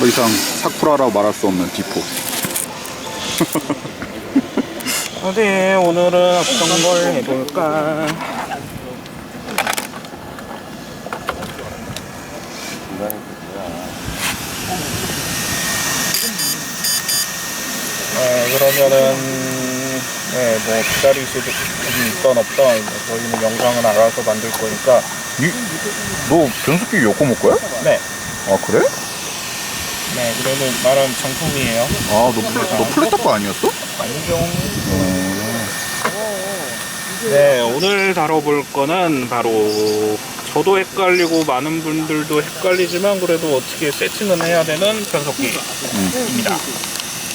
이상 사쿠라라고 말할 수 없는 D4. 어디 오늘은 어떤 걸 해볼까? 그러면은 뭐 기다릴 수도 있던 없던 저희는 영상을 알아서 만들 거니까. 너 변속기 요코모 거야? 네. 아 그래? 네, 그래도 나름 정품이에요. 아 너 플랫 거 아니었어? 아니죠. 네, 오늘 다뤄볼 거는 바로 저도 헷갈리고 많은 분들도 헷갈리지만 그래도 어떻게 세팅은 해야 되는 변속기입니다.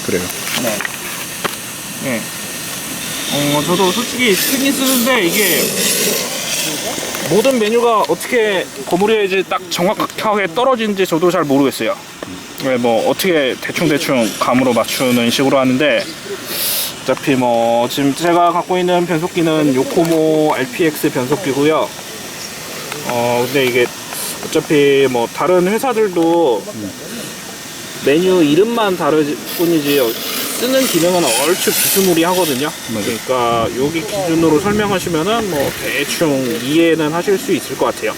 그래요. 네. 네. 저도 솔직히 쓰긴 쓰는데 이게 모든 메뉴가 어떻게 버무려야지 딱 정확하게 떨어지는지 저도 잘 모르겠어요. 네, 뭐 어떻게 대충 감으로 맞추는 식으로 하는데 어차피 뭐 지금 제가 갖고 있는 변속기는 요코모 RPX 변속기고요. 근데 이게 어차피 뭐 다른 회사들도 메뉴 이름만 다를 뿐이지 쓰는 기능은 얼추 비스무리하거든요. 그러니까 여기 기준으로 설명하시면은 뭐 대충 이해는 하실 수 있을 것 같아요.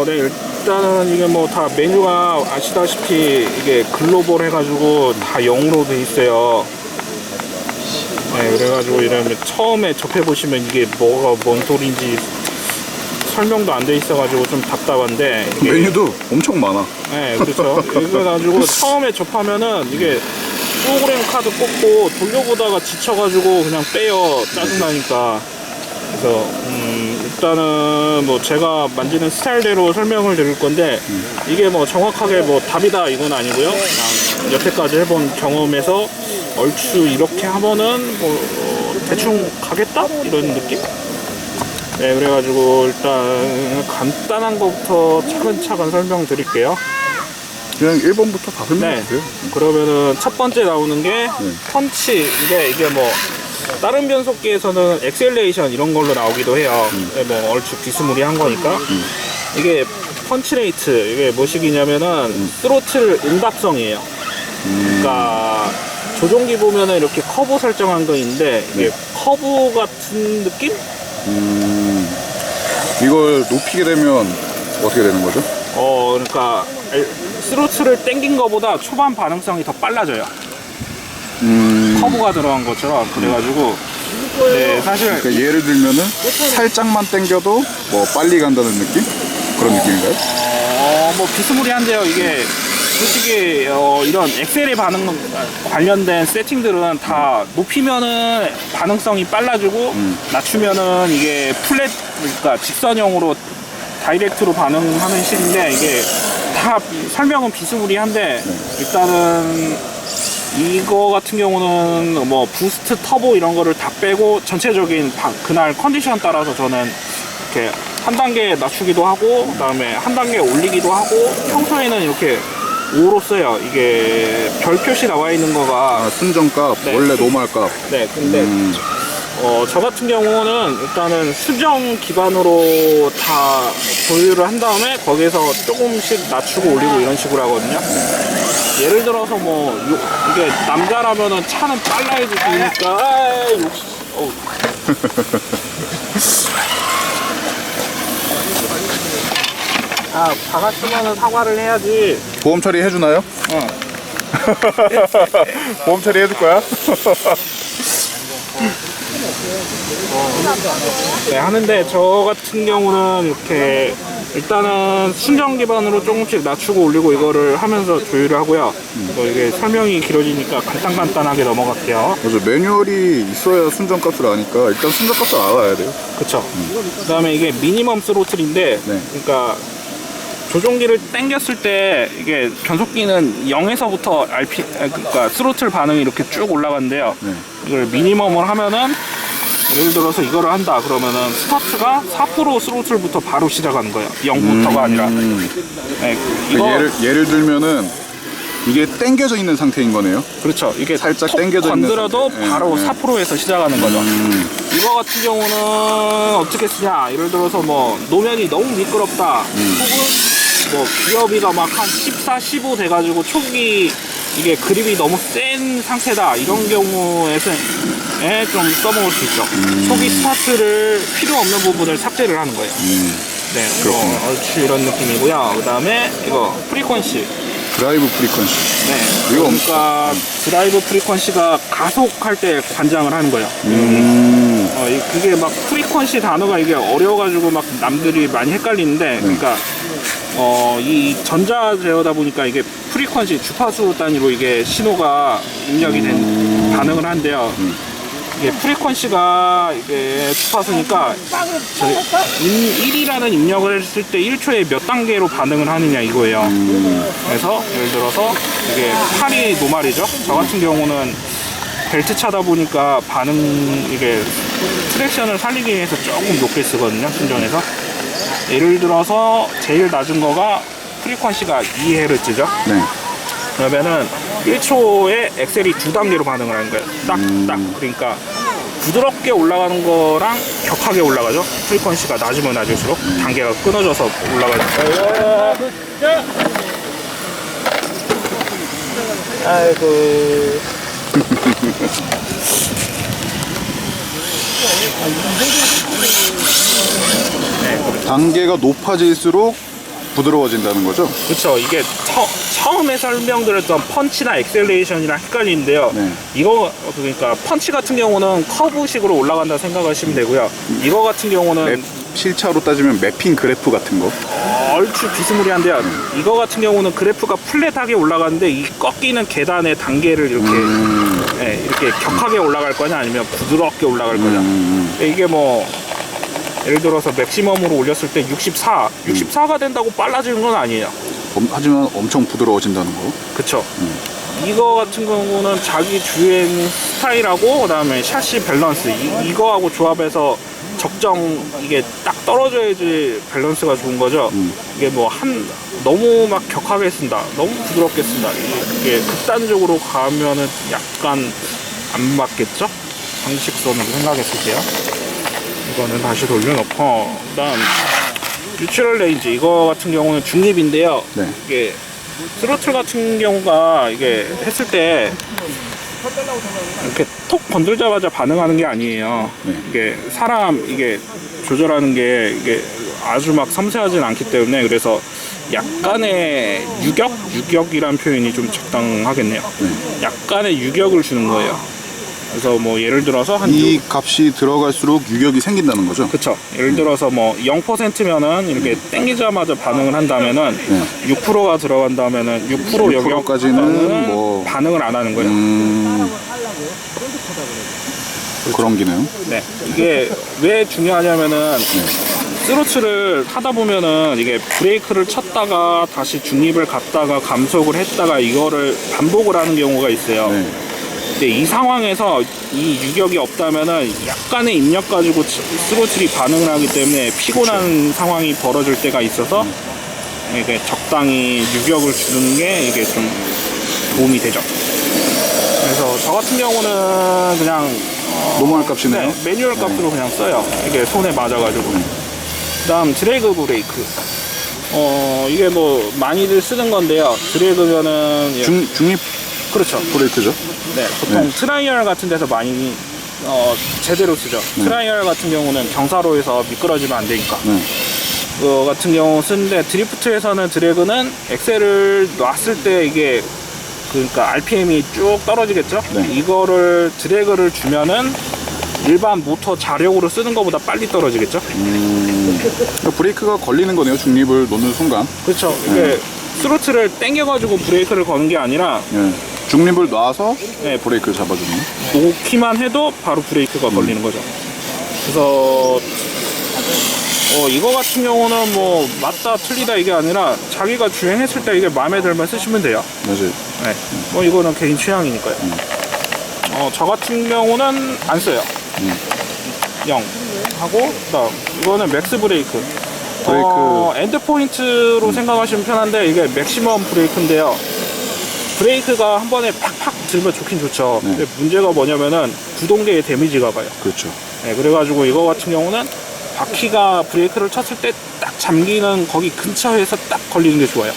네, 일단은 이게 뭐 다 메뉴가 아시다시피 이게 글로벌 해가지고 다 영어로 돼 있어요. 네, 그래가지고 이러면 처음에 접해보시면 이게 뭐가 뭔 소리인지 설명도 안 돼 있어가지고 좀 답답한데 메뉴도 엄청 많아. 네, 그렇죠. 그래가지고 처음에 접하면은 이게 프로그램 카드 꽂고 돌려보다가 지쳐가지고 그냥 빼요. 짜증나니까. 그래서 일단은 뭐 제가 만지는 스타일대로 설명을 드릴 건데 이게 뭐 정확하게 뭐 답이다 이건 아니고요. 그냥 여태까지 해본 경험에서 얼추 이렇게 하면은 뭐 대충 가겠다 이런 느낌. 네, 그래가지고 일단 간단한 것부터 차근차근 설명드릴게요. 그냥 1번부터 다 설명해주세요. 네. 그러면은 첫 번째 나오는 게 펀치. 이게 뭐 다른 변속기에서는 엑셀레이션 이런 걸로 나오기도 해요. 뭐 얼추 비스무리한 거니까. 이게 펀치 레이트. 이게 뭐식이냐면은 스로틀 응답성이에요. 그러니까 조종기 보면은 이렇게 커브 설정한 거 있는데 이게 커브 같은 느낌? 이걸 높이게 되면 어떻게 되는 거죠? 그러니까 스로틀을 당긴 거보다 초반 반응성이 더 빨라져요. 커브가 들어간 것처럼. 그래가지고 네, 사실 그러니까 예를 들면은 살짝만 당겨도 뭐 빨리 간다는 느낌? 그런 느낌인가요? 뭐 비스무리한데요. 이게 솔직히 이런 엑셀의 반응 관련된 세팅들은 다 높이면은 반응성이 빨라지고 낮추면은 이게 플랫, 그러니까 직선형으로 다이렉트로 반응하는 식인데 이게 다 설명은 비스무리한데 일단은 이거 같은 경우는 뭐 부스트 터보 이런 거를 다 빼고 전체적인 그날 컨디션 따라서 저는 이렇게 한 단계 낮추기도 하고 그다음에 한 단계 올리기도 하고 평소에는 이렇게 5로 써요. 이게 별 표시 나와 있는 거가 순정값, 네. 원래 노멀값. 네, 근데 저 같은 경우는 일단은 수정 기반으로 다 조율을 한 다음에 거기에서 조금씩 낮추고 올리고 이런 식으로 하거든요. 예를 들어서 뭐 이게 남자라면은 차는 빨라야 되니까 박았으면은 사과를 해야지. 보험 처리 해주나요? 보험 처리 해줄 거야? 네, 하는데 저 같은 경우는 이렇게 일단은 순정 기반으로 조금씩 낮추고 올리고 이거를 하면서 조율을 하고요. 이게 설명이 길어지니까 간단하게 넘어갈게요. 맞아, 매뉴얼이 있어야 순정값을 아니까 일단 순정값을 알아야 돼요. 그쵸. 그 다음에 이게 미니멈 스로틀인데 네. 그러니까 조종기를 당겼을 때 이게 변속기는 0에서부터 그러니까 스로틀 반응이 이렇게 쭉 올라가는데요. 네. 이걸 미니멈을 하면은 예를 들어서 이거를 한다 그러면은 스타트가 4% 스로틀부터 바로 시작하는 거예요. 0부터가 아니라. 네, 이거 예를 들면은 이게 당겨져 있는 상태인 거네요. 그렇죠. 이게 살짝 톡 당겨져 있는 건드려도 상태. 바로 네. 4%에서 시작하는 거죠. 이거 같은 경우는 어떻게 쓰냐? 예를 들어서 뭐 노면이 너무 미끄럽다. 혹은 뭐 기어비가 막 한 14, 15 돼가지고 초기 이게 그립이 너무 센 상태다 이런 경우에는 좀 써먹을 수 있죠. 초기 스타트를 필요 없는 부분을 삭제를 하는 거예요. 네, 그렇군요. 얼추 이런 느낌이고요. 그 다음에 이거 프리퀀시. 드라이브 프리퀀시. 네, 이거 그러니까 드라이브 프리퀀시가 가속할 때 관장을 하는 거예요. 그게 막 프리퀀시 단어가 이게 어려워가지고 막 남들이 많이 헷갈리는데, 그러니까 이 전자 제어다 보니까 이게 프리퀀시 주파수 단위로 이게 신호가 입력이 된 반응을 한대요. 이게 프리퀀시가 이게 주파수니까 1이라는 입력을 했을 때 1초에 몇 단계로 반응을 하느냐 이거예요. 그래서 예를 들어서 이게 팔이 노말이죠. 저 같은 경우는 벨트 차다 보니까 이게 트랙션을 살리기 위해서 조금 높게 쓰거든요. 순정에서. 예를 들어서 제일 낮은 거가 프리퀀시가 2Hz죠. 네. 그러면은 1초에 엑셀이 2단계로 반응을 하는 거예요. 딱. 그러니까 부드럽게 올라가는 거랑 격하게 올라가죠. 프리퀀시가 낮으면 낮을수록 단계가 끊어져서 올라가죠. 아이고. 단계가 높아질수록 부드러워진다는 거죠? 그렇죠. 이게 처음에 설명드렸던 펀치나 엑셀레이션이랑 헷갈리는데요. 네. 이거 그러니까 펀치 같은 경우는 커브식으로 올라간다 생각하시면 되고요. 이거 같은 경우는 실차로 따지면 매핑 그래프 같은 거. 얼추 비스무리한데요. 이거 같은 경우는 그래프가 플랫하게 올라가는데 이 꺾이는 계단의 단계를 이렇게 이렇게 격하게 올라갈 거냐 아니면 부드럽게 올라갈 거냐. 이게 뭐 예를 들어서 맥시멈으로 올렸을 때 64가 된다고 빨라지는 건 아니에요. 하지만 엄청 부드러워진다는 거. 그쵸. 이거 같은 경우는 자기 주행 스타일하고 그 다음에 샤시 밸런스 이거하고 조합해서 적정 이게 딱 떨어져야지 밸런스가 좋은 거죠. 이게 뭐 너무 막 격하게 쓴다, 너무 부드럽게 쓴다, 이게 극단적으로 가면은 약간 안 맞겠죠? 방식선으로 생각했을 때요. 이거는 다시 돌려놓고, 그다음 뉴트럴 레인지 이거 같은 경우는 중립인데요. 네. 이게 스로틀 같은 경우가 이게 했을 때 이렇게 톡 건들자마자 반응하는 게 아니에요. 네. 이게 이게 조절하는 게 이게 아주 막 섬세하진 않기 때문에 그래서 약간의 유격이란 표현이 좀 적당하겠네요. 약간의 유격을 주는 거예요. 그래서 뭐 예를 들어서 이 값이 들어갈수록 유격이 생긴다는 거죠? 그쵸. 예를 들어서 뭐 0%면은 이렇게 땡기자마자 반응을 한다면은 6%가 들어간다면은 6% 여기까지는 뭐 반응을 안 하는 거예요. 그런 기능. 네. 이게 왜 중요하냐면은 스로틀을 하다 보면은 이게 브레이크를 쳤다가 다시 중립을 갔다가 감속을 했다가 이거를 반복을 하는 경우가 있어요. 네. 근데 이 상황에서 이 유격이 없다면은 약간의 입력 가지고 스로틀이 반응을 하기 때문에 피곤한 상황이 벌어질 때가 있어서 이게 적당히 유격을 주는 게 이게 좀 도움이 되죠. 그래서 저 같은 경우는 그냥 노멀 값이네요. 매뉴얼 값으로 그냥 써요. 이게 손에 맞아가지고. 그다음 드래그 브레이크. 이게 뭐 많이들 쓰는 건데요. 드래그면은 중립 그렇죠. 브레이크죠. 네, 보통 트라이얼 같은 데서 많이 제대로 쓰죠. 트라이얼 같은 경우는 경사로에서 미끄러지면 안 되니까. 그거 같은 경우 쓰는데 드리프트에서는 드래그는 엑셀을 놨을 때 이게 그러니까 RPM이 쭉 떨어지겠죠. 이거를 드래그를 주면은 일반 모터 자력으로 쓰는 것보다 빨리 떨어지겠죠. 브레이크가 걸리는 거네요. 중립을 놓는 순간. 그렇죠. 이게 스로틀을 당겨가지고 브레이크를 거는 게 아니라 중립을 놔서 네, 브레이크를 잡아주는. 놓기만 해도 바로 브레이크가 걸리는 거죠. 그래서 이거 같은 경우는 뭐 맞다 틀리다 이게 아니라 자기가 주행했을 때 이게 마음에 들면 쓰시면 돼요. 맞아요. 네. 뭐 이거는 개인 취향이니까요. 저 같은 경우는 안 써요. 0 하고 그다음 이거는 맥스 브레이크. 엔드 포인트로 생각하시면 편한데 이게 맥시멈 브레이크인데요. 브레이크가 한 번에 팍팍 들면 좋긴 좋죠. 근데 문제가 뭐냐면은 구동계에 데미지가 가요. 그렇죠. 네, 그래가지고 이거 같은 경우는 바퀴가 브레이크를 쳤을 때 딱 잠기는 거기 근처에서 딱 걸리는 게 좋아요.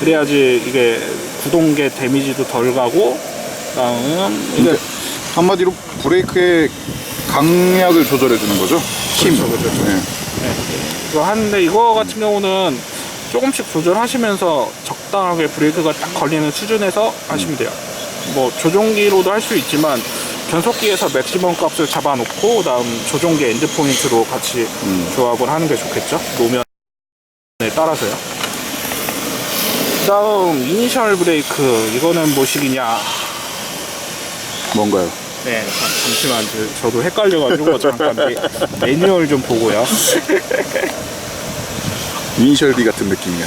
그래야지 이게 구동계 데미지도 덜 가고, 그다음은 이게 그러니까 한마디로 브레이크의 강약을 조절해 주는 거죠. 힘. 그렇죠. 네. 이거 하는데 이거 같은 경우는 조금씩 조절하시면서 적당하게 브레이크가 딱 걸리는 수준에서 하시면 돼요. 뭐 조종기로도 할 수 있지만 변속기에서 맥시멈 값을 잡아놓고 그다음 조종기 엔드 포인트로 같이 조합을 하는 게 좋겠죠. 노면에 따라서요. 그다음 이니셜 브레이크, 이거는 뭐식이냐? 뭔가요? 네, 잠시만 저도 헷갈려가지고 잠깐 매뉴얼 좀 보고요. 이니셜 D 같은 느낌이야.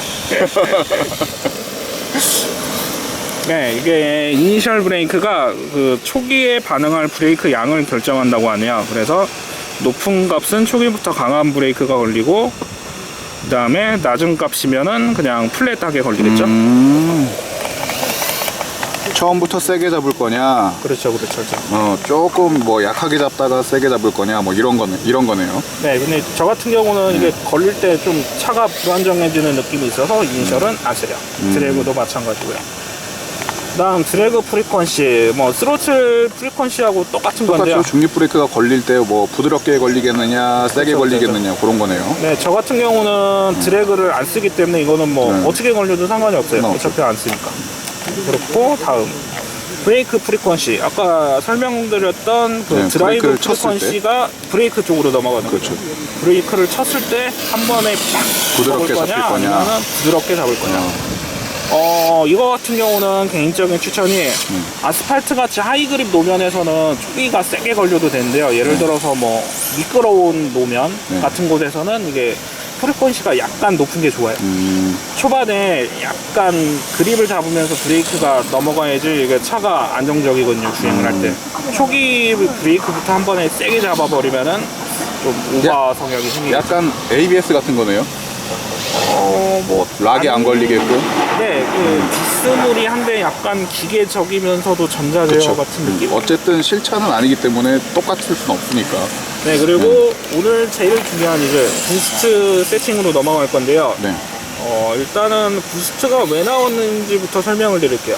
네, 이게 이니셜 브레이크가 그 초기에 반응할 브레이크 양을 결정한다고 하네요. 그래서 높은 값은 초기부터 강한 브레이크가 걸리고, 그 다음에 낮은 값이면은 그냥 플랫하게 걸리겠죠. 처음부터 세게 잡을 거냐, 그렇죠. 조금 뭐 약하게 잡다가 세게 잡을 거냐, 뭐 이런 거네요. 네, 근데 저 같은 경우는 이게 걸릴 때 좀 차가 불안정해지는 느낌이 있어서 이니셜은 안 세요. 드래그도 마찬가지고요. 그다음 드래그 프리퀀시, 뭐 스로틀 프리퀀시하고 똑같은 건데요. 똑같죠. 중립 브레이크가 걸릴 때 뭐 부드럽게 걸리겠느냐, 세게 그렇죠, 걸리겠느냐 그런 거네요. 네, 저 같은 경우는 드래그를 안 쓰기 때문에 이거는 뭐 어떻게 걸려도 상관이 없어요. 어차피 안 쓰니까. 그렇고 다음 브레이크 프리퀀시, 아까 설명드렸던 그 네, 드라이브 브레이크를 쳤을 프리퀀시가 브레이크 쪽으로 넘어가는 그렇죠. 거죠. 브레이크를 쳤을 때 한 번에 팍 부드럽게 잡을 잡힐 거냐, 아니면 부드럽게 잡을 거냐. 이거 같은 경우는 개인적인 추천이 아스팔트 같이 하이그립 노면에서는 초기가 세게 걸려도 되는데요. 예를 들어서 뭐 미끄러운 노면 같은 곳에서는 이게 프리퀀시가 약간 높은 게 좋아요. 초반에 약간 그립을 잡으면서 브레이크가 넘어가야지 이게 차가 안정적이거든요, 주행을 할 때. 초기 브레이크부터 한 번에 세게 잡아버리면은 좀 오버 성향이 생기죠. 약간 ABS 같은 거네요. 뭐 락이 안 걸리게끔. 네, 그 비스무리 한데 약간 기계적이면서도 전자제어 같은 느낌. 어쨌든 실차는 아니기 때문에 똑같을 수는 없으니까. 네, 그리고 오늘 제일 중요한 이제 부스트 세팅으로 넘어갈 건데요. 네. 일단은 부스트가 왜 나왔는지부터 설명을 드릴게요.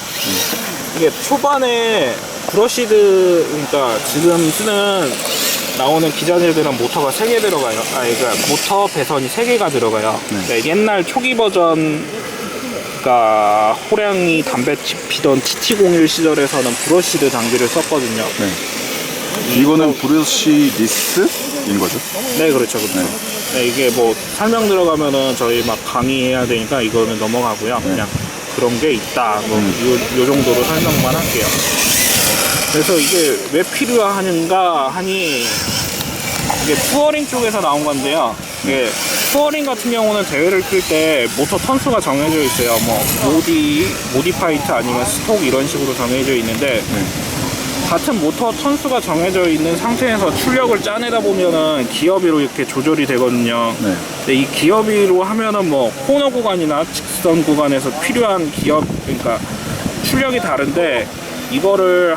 이게 초반에 브러시드, 그러니까 지금 쓰는 나오는 기자재들은 모터가 3개 들어가요. 그러니까 모터 배선이 3개가 들어가요. 네, 옛날 초기 버전, 그러니까 호랑이 담배 피던 TT01 시절에서는 브러시드 장비를 썼거든요. 이거는 브러시 리스인 거죠? 네, 그렇죠. 네, 이게 뭐 설명 들어가면은 저희 막 강의해야 되니까 이거는 넘어가고요. 그냥 그런 게 있다. 뭐 요 정도로 설명만 할게요. 그래서 이게 왜 필요한가 하니, 이게 투어링 쪽에서 나온 건데요. 이게 투어링 같은 경우는 대회를 끌 때 모터 턴수가 정해져 있어요. 뭐 모디파이트 아니면 스톡 이런 식으로 정해져 있는데, 같은 모터 턴수가 정해져 있는 상태에서 출력을 짜내다 보면은 기어비로 이렇게 조절이 되거든요. 근데 이 기어비로 하면은 뭐 코너 구간이나 직선 구간에서 필요한 그러니까 출력이 다른데, 이거를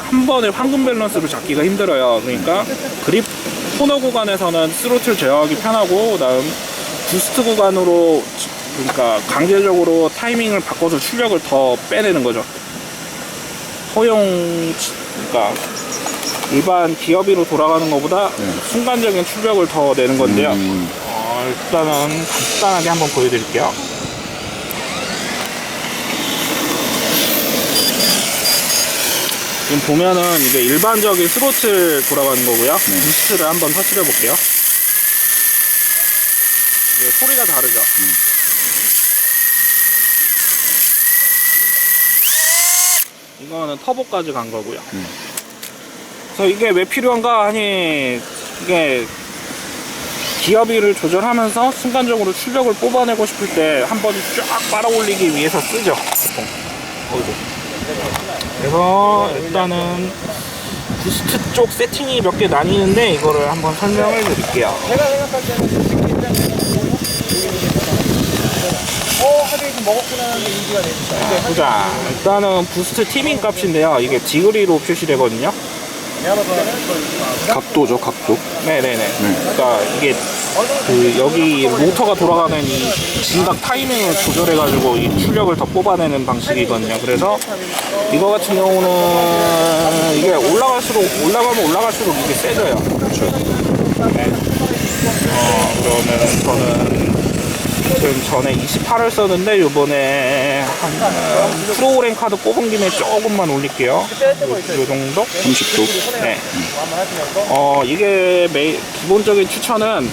한 번에 황금 밸런스로 잡기가 힘들어요. 그러니까 그립 코너 구간에서는 스로틀 제어하기 편하고, 그다음 부스트 구간으로, 그러니까 강제적으로 타이밍을 바꿔서 출력을 더 빼내는 거죠. 그러니까 일반 기어비로 돌아가는 것보다 순간적인 출력을 더 내는 건데요. 일단은 간단하게 한번 보여드릴게요. 지금 보면은 이게 일반적인 스로틀 돌아가는 거고요. 부스트를 한번 터치해 볼게요. 소리가 다르죠. 이거는 터보까지 간 거고요. 그래서 이게 왜 필요한가 하니, 이게 기어비를 조절하면서 순간적으로 출력을 뽑아내고 싶을 때 한 번에 쫙 빨아올리기 위해서 쓰죠, 보통. 그래서 일단은 부스트 쪽 세팅이 몇 개 나뉘는데 이거를 한번 설명을 드릴게요. 제가 생각할 때는 보자. 일단은 부스트 티밍 값인데요. 이게 디그리로 표시되거든요. 각도죠, 각도. 네네네. 그러니까 이게 그 여기 모터가 돌아가는 이 진각 타이밍을 조절해가지고 이 출력을 더 뽑아내는 방식이거든요. 그래서 이거 같은 경우는 이게 올라가면 올라갈수록 이게 세져요. 그렇죠. 네. 그러면 저는 지금 전에 28을 썼는데 요번에 한 프로그램 카드 뽑은 김에 조금만 올릴게요. 요 정도? 30도. 네. 이게 기본적인 추천은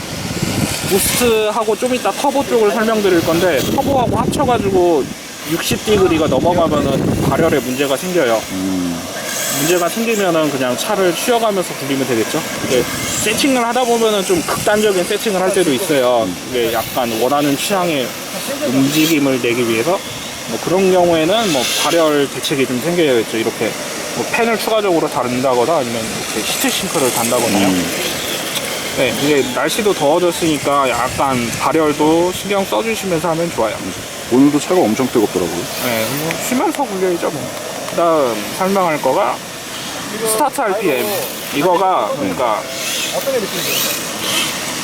부스트하고 좀 이따 터보 쪽을 설명드릴 건데 터보하고 합쳐가지고 60디그리가 넘어가면은 발열에 문제가 생겨요. 문제가 생기면은 그냥 차를 쉬어가면서 굴리면 되겠죠. 이게 세팅을 하다 보면은 좀 극단적인 세팅을 할 때도 있어요. 이게 약간 원하는 취향의 움직임을 내기 위해서 뭐 그런 경우에는 뭐 발열 대책이 좀 생겨야겠죠. 이렇게 뭐 팬을 추가적으로 달는다거나 아니면 이렇게 히트싱크를 단다거나요. 네, 이게 날씨도 더워졌으니까 약간 발열도 신경 써주시면서 하면 좋아요. 오늘도 차가 엄청 뜨겁더라고요. 네, 뭐 쉬면서 굴려야죠 뭐. 그다음 설명할 거가 스타트 RPM. 이거가 그러니까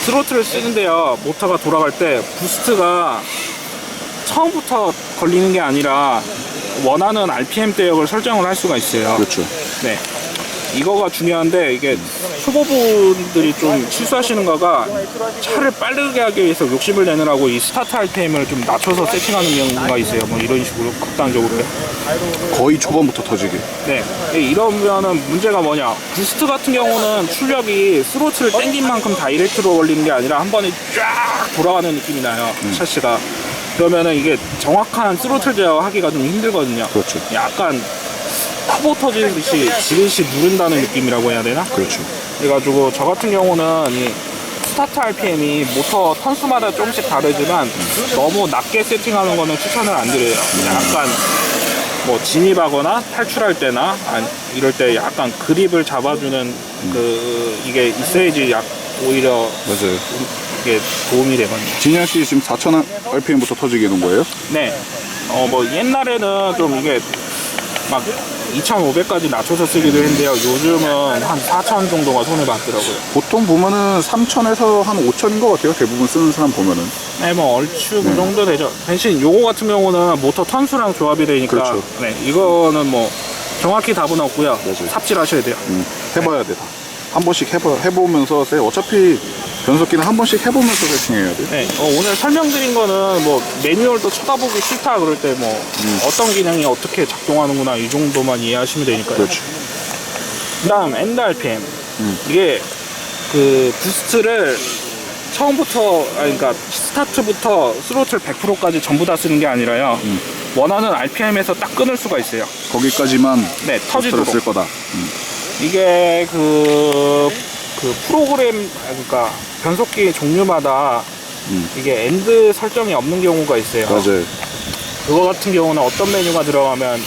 스로틀을 쓰는데요. 모터가 돌아갈 때 부스트가 처음부터 걸리는 게 아니라 원하는 RPM 대역을 설정을 할 수가 있어요. 그렇죠. 네. 이거가 중요한데 이게 초보분들이 좀 실수하시는 거가 차를 빠르게 하기 위해서 욕심을 내느라고 이 스타트 RPM을 좀 낮춰서 세팅하는 경우가 있어요. 뭐 이런 식으로 극단적으로요. 거의 초반부터 터지게. 네. 이러면은 문제가 뭐냐? 부스트 같은 경우는 출력이 스로틀을 땡긴 만큼 다이렉트로 걸리는 게 아니라 한 번에 쫙 돌아가는 느낌이 나요. 샤시가. 그러면은 이게 정확한 스로틀 제어하기가 좀 힘들거든요. 그렇죠. 약간 터보 터지듯이 지그시 누른다는 느낌이라고 해야 되나? 그렇죠. 그래가지고 저 같은 경우는 이 스타트 RPM이 모터 턴수마다 조금씩 다르지만 너무 낮게 세팅하는 거는 추천을 안 드려요. 약간 뭐 진입하거나 탈출할 때나 이럴 때 약간 그립을 잡아주는 그 이게 있어야지 오히려 맞아요. 이게 도움이 되거든요. 진양 씨 지금 4,000 RPM부터 터지게 해놓은 거예요? 네. 뭐 옛날에는 좀 이게 막 2,500까지 낮춰서 쓰기도 했는데요. 요즘은 한 4,000 정도가 손에 받더라고요. 보통 보면은 3,000에서 한 5,000인 것 같아요. 대부분 쓰는 사람 보면은. 네, 뭐 얼추 그 정도 되죠. 대신 요거 같은 경우는 모터 턴수랑 조합이 되니까 그렇죠. 네, 이거는 뭐 정확히 답은 없고요. 맞아요. 삽질하셔야 돼요. 해봐야 돼. 다. 한 번씩 해보면서 어차피 변속기는 한 번씩 해보면서 세팅해야 돼. 네, 오늘 설명드린 거는 뭐 매뉴얼도 쳐다보기 싫다 그럴 때 뭐 어떤 기능이 어떻게 작동하는구나 이 정도만 이해하시면 되니까요. 그렇죠. 그다음 엔드 RPM. 이게 그 부스트를 처음부터 그러니까 스타트부터 스로틀 100%까지 전부 다 쓰는 게 아니라요. 원하는 RPM에서 딱 끊을 수가 있어요. 거기까지만 네, 부스터를 터지도록. 쓸 거다. 이게 그 프로그램 그러니까 변속기 종류마다 이게 엔드 설정이 없는 경우가 있어요. 맞아요. 그거 같은 경우는 어떤 메뉴가 들어가면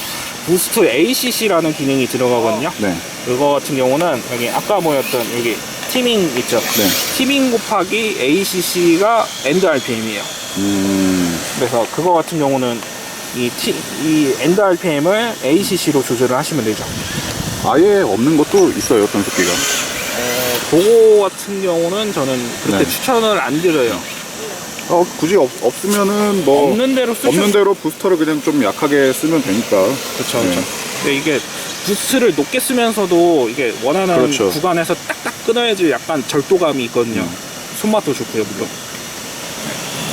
부스트 ACC라는 기능이 들어가거든요. 네. 그거 같은 경우는 여기 아까 보였던 여기 티밍 있죠. 네. 티밍 곱하기 ACC가 엔드 RPM이에요. 그래서 그거 같은 경우는 이 엔드 RPM을 ACC로 조절을 하시면 되죠. 아예 없는 것도 있어요, 변속기가. 그거 같은 경우는 저는 그렇게 네. 추천을 안 드려요. 굳이 없으면은 뭐 없는 대로 쓰셔도 없는 대로 부스터를 그냥 좀 약하게 쓰면 되니까. 그렇죠, 네. 그렇죠. 근데 이게 부스트를 높게 쓰면서도 이게 원하는 그렇죠. 구간에서 딱딱 끊어야지 약간 절도감이 있거든요. 손맛도 좋고요, 물론.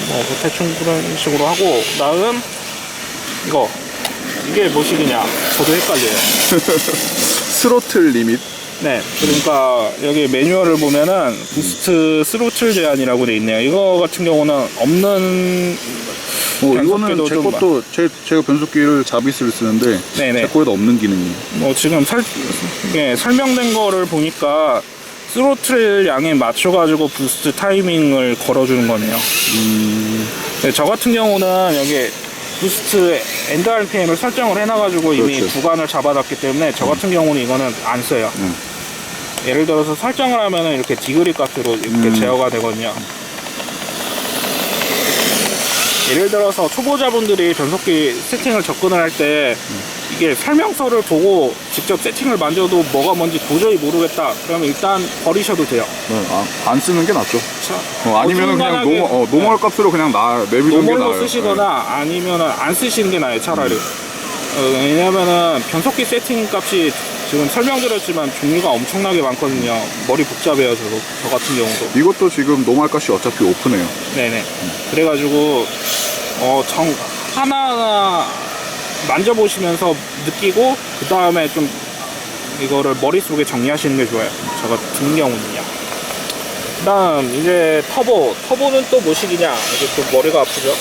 뭐 대충 그런 식으로 하고 그다음 이게 뭐시기냐? 저도 헷갈려요. 스로틀 리밋. 네, 그러니까 여기 매뉴얼을 보면은 부스트 스로틀 제한이라고 돼 있네요. 이거 같은 경우는 없는 이거는 변속기도 제 좀 것도 제가 변속기를 자비스를 쓰는데 네네. 제 거에도 없는 기능이에요. 뭐 지금 설명된 거를 보니까 스로틀 양에 맞춰가지고 부스트 타이밍을 걸어주는 거네요. 네, 저 같은 경우는 여기 부스트 엔드 RPM을 설정을 해놔가지고 이미 그렇죠. 구간을 잡아놨기 때문에 저 같은 경우는 이거는 안 써요. 예를 들어서 설정을 하면은 이렇게 디그리 값으로 이렇게 제어가 되거든요. 예를 들어서 초보자분들이 변속기 세팅을 접근을 할 때 이게 설명서를 보고 직접 세팅을 만져도 뭐가 뭔지 도저히 모르겠다. 그러면 일단 버리셔도 돼요. 안 쓰는 게 낫죠. 자, 아니면은 그냥 어중간하게 노멀 값으로 그냥 내비두는 게 나아요. 노멀로 쓰시거나 아니면은 안 쓰시는 게 나아요, 차라리. 왜냐면은 변속기 세팅 값이 지금 설명드렸지만 종류가 엄청나게 많거든요. 머리 복잡해요, 저 같은 경우도. 이것도 지금 노멀 값이 어차피 오픈해요. 네네. 그래가지고 하나하나 만져보시면서 느끼고 그 다음에 좀 이거를 머릿속에 정리하시는 게 좋아요. 저 같은 경우는요. 그 다음 이제 터보는 또 뭐시기냐. 이게 또 머리가 아프죠.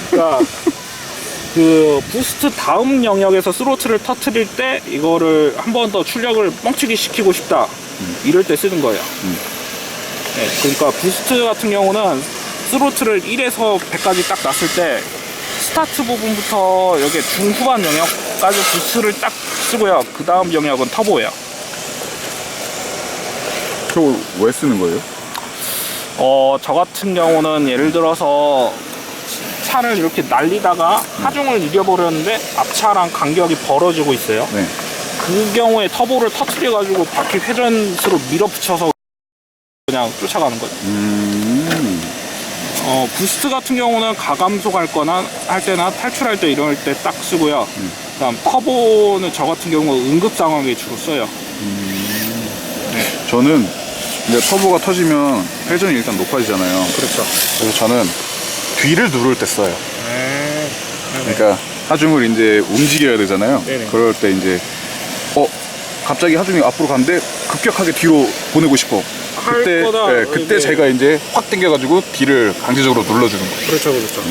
그러니까 그 부스트 다음 영역에서 스로틀을 터트릴 때 이거를 한 번 더 출력을 뻥치기 시키고 싶다. 이럴 때 쓰는 거예요. 네, 그러니까 부스트 같은 경우는 스로틀을 1에서 100까지 딱 놨을 때 스타트 부분부터 여기 중후반 영역까지 부스트를 딱 쓰고요. 그 다음 영역은 터보예요. 저걸 왜 쓰는 거예요? 저 같은 경우는 예를 들어서 차를 이렇게 날리다가 하중을 잃어버렸는데 앞차랑 간격이 벌어지고 있어요. 네. 그 경우에 터보를 터트려가지고 바퀴 회전수로 밀어붙여서 그냥 쫓아가는 거죠. 부스트 같은 경우는 가감속 할 때나 탈출할 때 이럴 때 딱 쓰고요. 그다음 터보는 저 같은 경우 응급 상황에 주로 써요. 네. 저는 이제 터보가 터지면 회전이 일단 높아지잖아요. 그렇죠. 그래서 저는 뒤를 누를 때 써요. 네. 그러니까 하중을 이제 움직여야 되잖아요. 네네. 그럴 때 이제 갑자기 하중이 앞으로 가는데 급격하게 뒤로 보내고 싶어. 그때 제가 이제 확 당겨가지고 뒤를 강제적으로 눌러주는 거예요. 그렇죠, 그렇죠.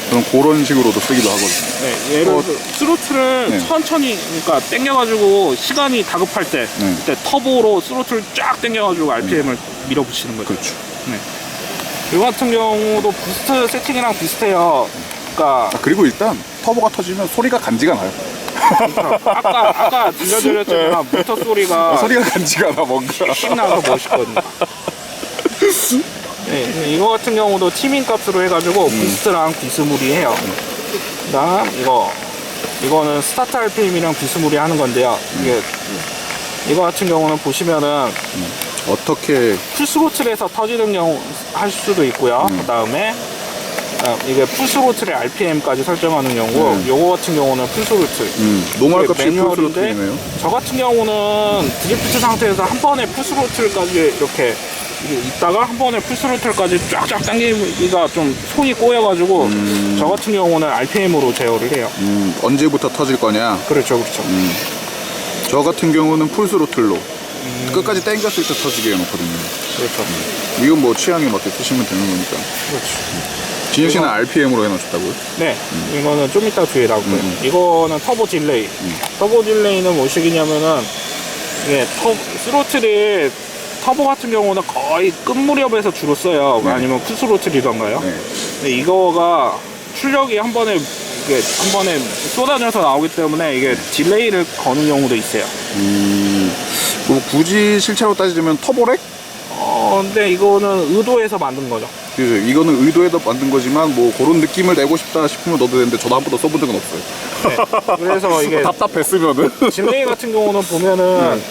저는 그런 식으로도 쓰기도 하거든요. 네, 예를 들어 스로틀을 네. 천천히, 그러니까 당겨가지고 시간이 다급할 때, 그때 터보로 스로틀 쫙 당겨가지고 RPM을 밀어붙이는 거죠. 그렇죠. 네. 이거 같은 경우도 부스트 세팅이랑 비슷해요. 그러니까 그리고 일단 터보가 터지면 소리가 간지가 나요. 아까 들려드렸지만 모터 소리가 간지가 나 뭔가. 씩 나서 멋있거든요. 네, 이거 같은 경우도 티밍 값으로 해가지고 부스트랑 비스무리해요. 그다음 이거는 스타트 RPM이랑 비스무리 하는 건데요. 이거 같은 경우는 보시면은 어떻게 풀스로틀에서 터지는 경우 할 수도 있고요. 그다음에 이게 풀스로틀의 RPM까지 설정하는 경우고, 요거 같은 경우는 풀스로틀. 노멀 이게 값이 매뉴얼인데 풀스로틀이네요. 저 같은 경우는 드리프트 상태에서 한 번에 풀스로틀까지 이렇게 있다가 한 번에 풀스로틀까지 쫙쫙 당기기가 좀 손이 꼬여가지고 저 같은 경우는 RPM으로 제어를 해요. 언제부터 터질 거냐? 그렇죠, 그렇죠. 저 같은 경우는 풀스로틀로 끝까지 당겼을 때 터지게 해놓거든요. 그렇죠. 이건 뭐 취향에 맞게 쓰시면 되는 거니까. 그렇죠. 진혁 씨는 RPM으로 해놓으셨다고요? 네, 이거는 좀 이따 뒤에 나올 거예요. 이거는 터보 딜레이. 터보 딜레이는 뭐시기냐면은 이게 스로틀이 터보 같은 경우는 거의 끝 무렵에서 주로 써요. 네. 아니면 풀스로틀이던가요. 네. 근데 이거가 출력이 한 번에 쏟아져서 나오기 때문에 이게 딜레이를 거는 경우도 있어요. 뭐 굳이 실체로 따지자면 터보렉? 근데 이거는 의도해서 만든 거죠. 그죠. 이거는 의도해서 만든 거지만 뭐 그런 느낌을 내고 싶다 싶으면 넣어도 되는데 저도 한 번도 써본 적은 없어요. 네. 그래서 이게 답답했으면은. 딜레이 같은 경우는 보면은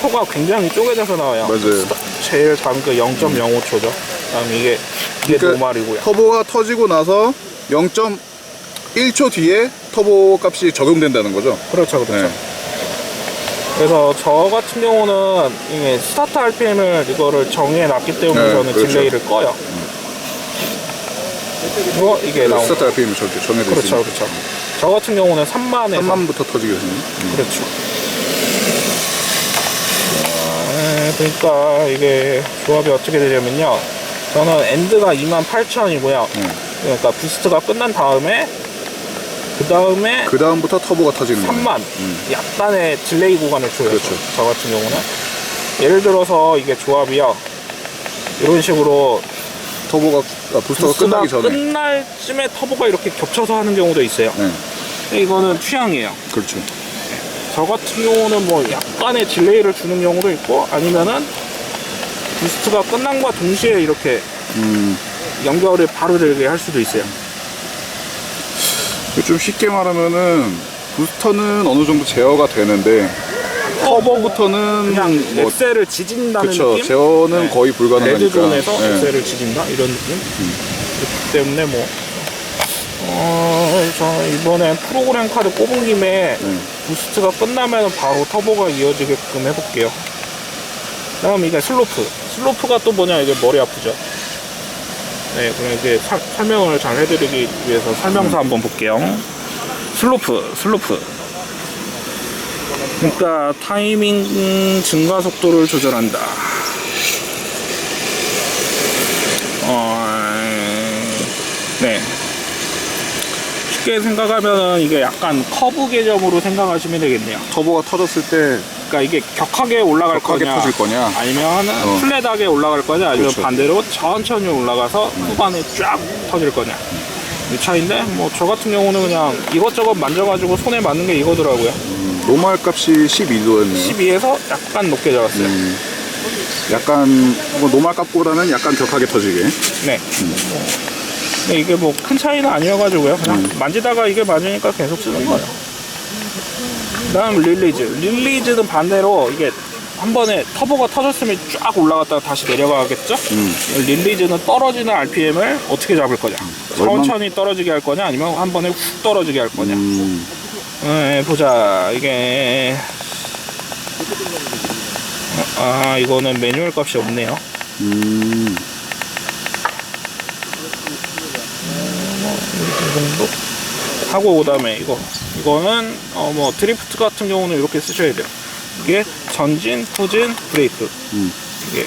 초가 굉장히 쪼개져서 나와요. 맞아요. 제일 작은 게 0.05초죠. 그다음 이게 그러니까 노말이고요. 터보가 터지고 나서 0.1초 뒤에 터보 값이 적용된다는 거죠. 그렇죠, 그렇죠. 네. 그래서 저 같은 경우는 이게 스타트 RPM을 이거를 정해 놨기 때문에 네, 저는 그렇죠. 딜레이를 꺼요. 그리고 이게 나오고. 스타트 RPM이 저렇게 정해져 그렇죠, 있으니까. 그렇죠. 저 같은 경우는 3만에서 3만부터 터지게 되네요. 그렇죠. 그러니까 이게 조합이 어떻게 되냐면요. 저는 엔드가 28,000이고요. 그러니까 부스트가 끝난 다음에 그 다음부터 터보가 터지는 거예요. 3만 약간의 딜레이 구간을 줘요. 그렇죠. 저 같은 경우는 예를 들어서 이게 조합이요. 이런 식으로 부스터가 끝나기 전에. 끝날 쯤에 터보가 이렇게 겹쳐서 하는 경우도 있어요. 네. 근데 이거는 취향이에요. 그렇죠. 저 같은 경우는 뭐 약간의 딜레이를 주는 경우도 있고, 아니면은 부스트가 끝난 것과 동시에 이렇게 연결을 바로 되게 할 수도 있어요. 좀 쉽게 말하면은 부스터는 어느 정도 제어가 되는데 터보부터는 그냥 뭐 엑셀을 지진다는 그쵸, 느낌? 제어는 네. 거의 불가능하니까. 레드존에서 네. 엑셀을 지진다 이런 느낌. 그렇기 때문에 뭐 저 이번에 프로그램 카드 뽑은 김에 부스트가 끝나면 바로 터보가 이어지게끔 해볼게요. 다음 이게 슬로프가 또 뭐냐, 이게 머리 아프죠. 네, 그럼 이게 설명을 잘 해드리기 위해서 설명서 한번 볼게요. 슬로프. 그러니까 타이밍 증가 속도를 조절한다. 네. 쉽게 생각하면은 이게 약간 커브 개념으로 생각하시면 되겠네요. 터보가 터졌을 때 그러니까 이게 격하게 올라갈 격하게 거냐, 터질 거냐, 아니면 플랫하게 올라갈 거냐, 아니면 그렇죠. 반대로 천천히 올라가서 후반에 쫙 터질 거냐, 이 차이인데 뭐 저 같은 경우는 그냥 이것저것 만져가지고 손에 맞는 게 이거더라고요. 노멀 값이 12도였네요. 12에서 약간 높게 잡았어요. 약간 뭐 노멀 값보다는 약간 격하게 터지게. 네. 근데 이게 뭐 큰 차이는 아니어가지고요. 그냥 만지다가 이게 맞으니까 계속 쓰는 거예요. 다음 릴리즈는 반대로 이게 한 번에 터보가 터졌으면 쫙 올라갔다가 다시 내려가겠죠? 릴리즈는 떨어지는 RPM을 어떻게 잡을 거냐? 천천히 떨어지게 할 거냐? 아니면 한 번에 훅 떨어지게 할 거냐? 네, 보자. 이게 이거는 매뉴얼 값이 없네요. 이 정도 하고, 그다음에 이거는 뭐 드리프트 같은 경우는 이렇게 쓰셔야 돼요. 이게 전진, 후진, 브레이크 이게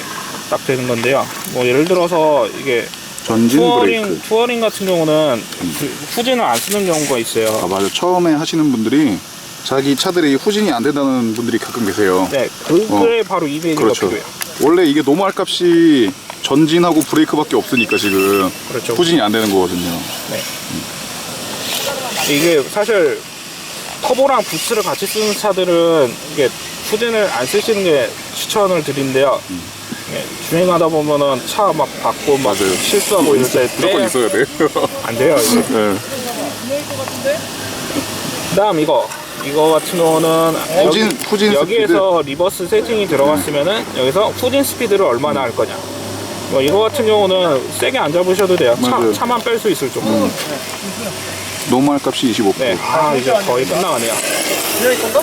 딱 되는 건데요. 뭐 예를 들어서 이게 전진 브레이크. 투어링 같은 경우는 후진을 안 쓰는 경우가 있어요. 맞아요. 처음에 하시는 분들이 자기 차들이 후진이 안 된다는 분들이 가끔 계세요. 네, 그게 바로 이 메뉴가 그렇죠. 필요해요. 원래 이게 노멀 값이 전진하고 브레이크밖에 없으니까 지금 그렇죠. 후진이 안 되는 거거든요. 네. 이게 사실 터보랑 부스를 같이 쓰는 차들은 이게 후진을 안 쓰시는 게 추천을 드리는데요. 네, 주행하다 보면은 차 막 받고 막 맞아요. 실수하고 이럴 때 무조건 있어야 돼. 안 돼요. 이거. 네. 그다음 이거 같은 경우는 후진 여기에서 리버스 세팅이 들어갔으면은 여기서 후진 스피드를 얼마나 할 거냐. 뭐 이거 같은 경우는 세게 안 잡으셔도 돼요. 맞아요. 차만 뺄 수 있을 정도. 노멀 값이 25%. 네, 이제 거의 끝나가네요. 분명히 건가?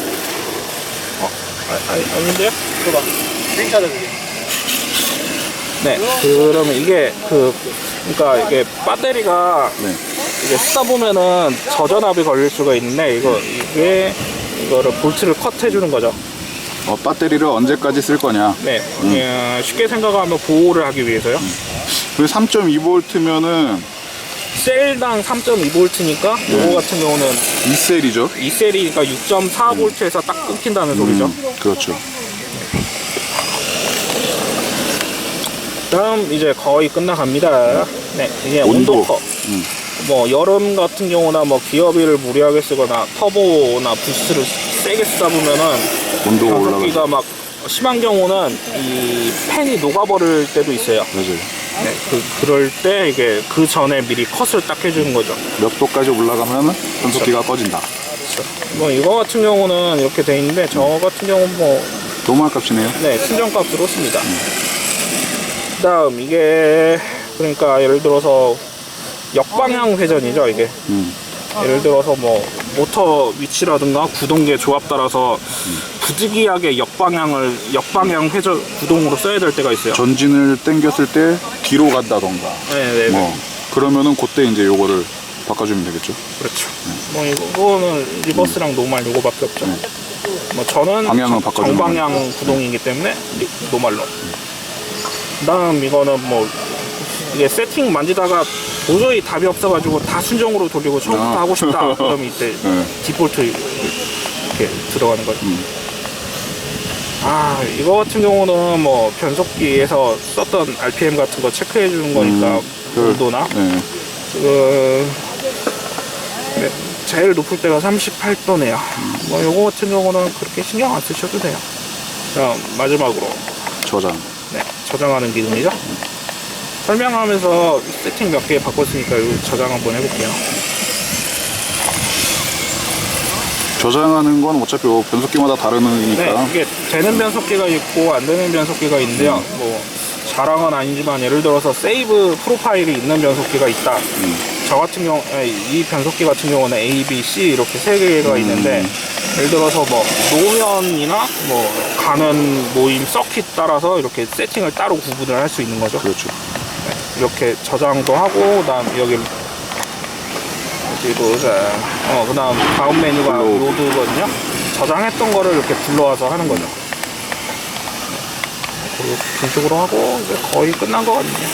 아닌데요? 들어봐. 괜찮아 그게. 네, 그러면 이게 그러니까 이게 배터리가 네. 이게 쓰다 보면은 저전압이 걸릴 수가 있는데 이거를 볼트를 컷 해주는 거죠. 배터리를 언제까지 쓸 거냐. 네, 쉽게 생각하면 보호를 하기 위해서요. 그리고 3.2V면은 셀당 3.2V니까 이거 같은 경우는 2셀이죠. 2셀이니까 6.4V에서 딱 끊긴다는 소리죠. 그렇죠. 다음 이제 거의 끝나갑니다. 네, 이게 온도 컷. 뭐 여름 같은 경우나 뭐 기어비를 무리하게 쓰거나 터보나 부스트를 세게 쓰다 보면은 온도가 변속기가 막 심한 경우는 이 팬이 녹아버릴 때도 있어요. 맞아요. 네, 그럴 때 이게 그 전에 미리 컷을 딱 해주는 거죠. 몇 도까지 올라가면은 변속기가 꺼진다. 뭐 이거 같은 경우는 이렇게 돼 있는데 저 같은 경우는 뭐 노멀 값이네요. 네, 순정값으로 씁니다. 그다음 이게 그러니까 예를 들어서 역방향 회전이죠, 이게. 예를 들어서 뭐 모터 위치라든가 구동계 조합 따라서 부득이하게 역방향 회전 구동으로 써야 될 때가 있어요. 전진을 당겼을 때 뒤로 간다던가. 네. 뭐 그러면은 그때 이제 요거를 바꿔주면 되겠죠. 그렇죠. 뭐 이거는 리버스랑 노멀 요거밖에 없죠. 뭐 저는 방향을 바꿔주는 정방향 구동이기 때문에 노멀로. 그다음 이거는 뭐 이게 세팅 만지다가 도저히 답이 없어가지고 다 순정으로 돌리고 처음부터 하고 싶다. 그러면 이때 디폴트 이렇게 들어가는 거죠. 이거 같은 경우는 뭐 변속기에서 썼던 RPM 같은 거 체크해 주는 거니까 온도나 네, 제일 높을 때가 38도네요. 뭐 요거 같은 경우는 그렇게 신경 안 쓰셔도 돼요. 자, 마지막으로 저장. 네, 저장하는 기능이죠. 설명하면서 세팅 몇 개 바꿨으니까 이거 저장 한번 해볼게요. 저장하는 건 어차피 뭐 변속기마다 다르니까. 네, 이게 되는 변속기가 있고 안 되는 변속기가 있는데요. 뭐 자랑은 아니지만 예를 들어서 세이브 프로파일이 있는 변속기가 있다. 저 같은 경우 이 변속기 같은 경우는 A, B, C 이렇게 세 개가 있는데 예를 들어서 뭐 노면이나 뭐 가는 모임 서킷 따라서 이렇게 세팅을 따로 구분을 할 수 있는 거죠. 그렇죠. 이렇게 저장도 하고 그다음 여기 보자. 그다음 다음 메뉴가 로드거든요. 저장했던 거를 이렇게 불러와서 하는 거죠. 그리고 뒤쪽으로 하고 이제 거의 끝난 것 같네요.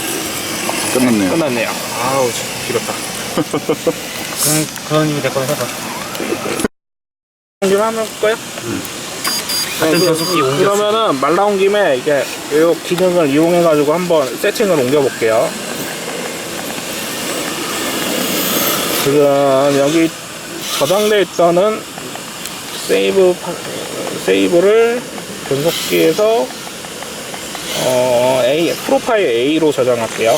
끝났네요. 끝났네요. 아우 길었다. 그런 의미 내꺼 해봐. 좀 하면 볼까요? 같은 변속기 옮겼어. 그러면은 말 나온 김에 이게 이 기능을 이용해 가지고 한번 세팅을 옮겨 볼게요. 지금 여기 저장돼 있다는 세이브를 변속기에서 프로파일 A로 저장할게요.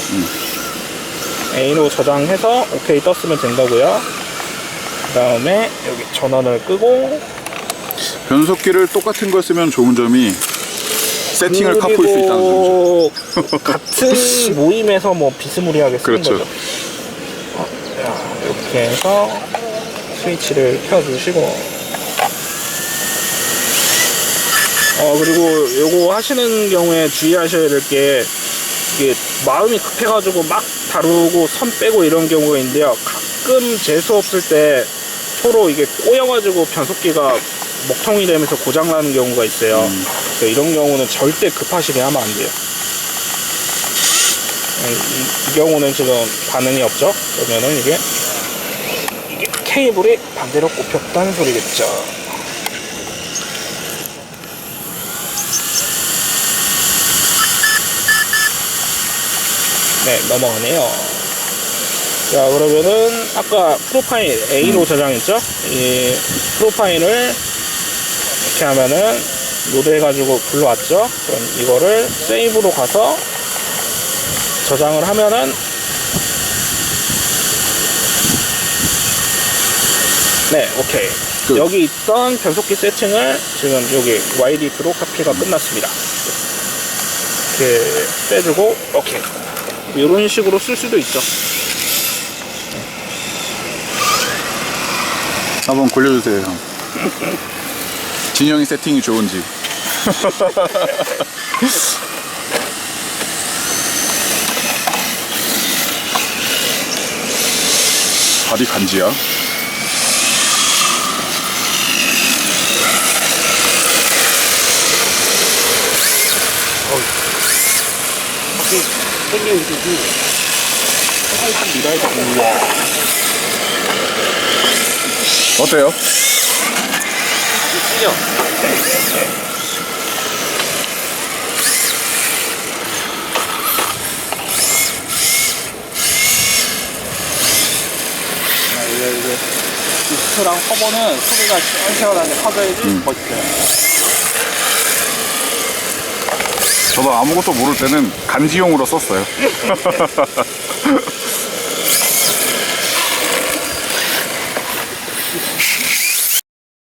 A로 저장해서 OK 떴으면 된다고요. 그 다음에 여기 전원을 끄고 변속기를 똑같은 걸 쓰면 좋은 점이 세팅을 카풀 수 있다는 점이죠. 그리고 같은 모임에서 뭐 비스무리하게 쓰는 그렇죠. 거죠. 이렇게 해서 스위치를 켜주시고 그리고 요거 하시는 경우에 주의하셔야 될 게 이게 마음이 급해가지고 막 다루고 선 빼고 이런 경우가 있는데요. 가끔 재수 없을 때 서로 이게 꼬여가지고 변속기가 먹통이 되면서 고장나는 경우가 있어요. 그래서 이런 경우는 절대 급하시게 하면 안 돼요. 이 경우는 지금 반응이 없죠? 그러면은 이게 케이블이 반대로 꼽혔다는 소리겠죠. 네, 넘어가네요. 자, 그러면은 아까 프로파일 A로 저장했죠? 이 프로파일을 이렇게 하면은 로드해가지고 불러왔죠? 그럼 이거를 세이브로 가서 저장을 하면은 네, 오케이. 끝. 여기 있던 변속기 세팅을 지금 여기 YDP로 카피가 끝났습니다. 이렇게 빼주고 오케이. 이런 식으로 쓸 수도 있죠. 한번 굴려주세요, 형. 진영이 세팅이 좋은지. 바디 간지야? 땡겨 있듯이. 미라이트 우와. 어때요? 땡겨. 이게 디스크랑 커버는 소리가 시원시원하게 커져야지 멋있어요. 저도 아무것도 모를 때는 간지용으로 썼어요.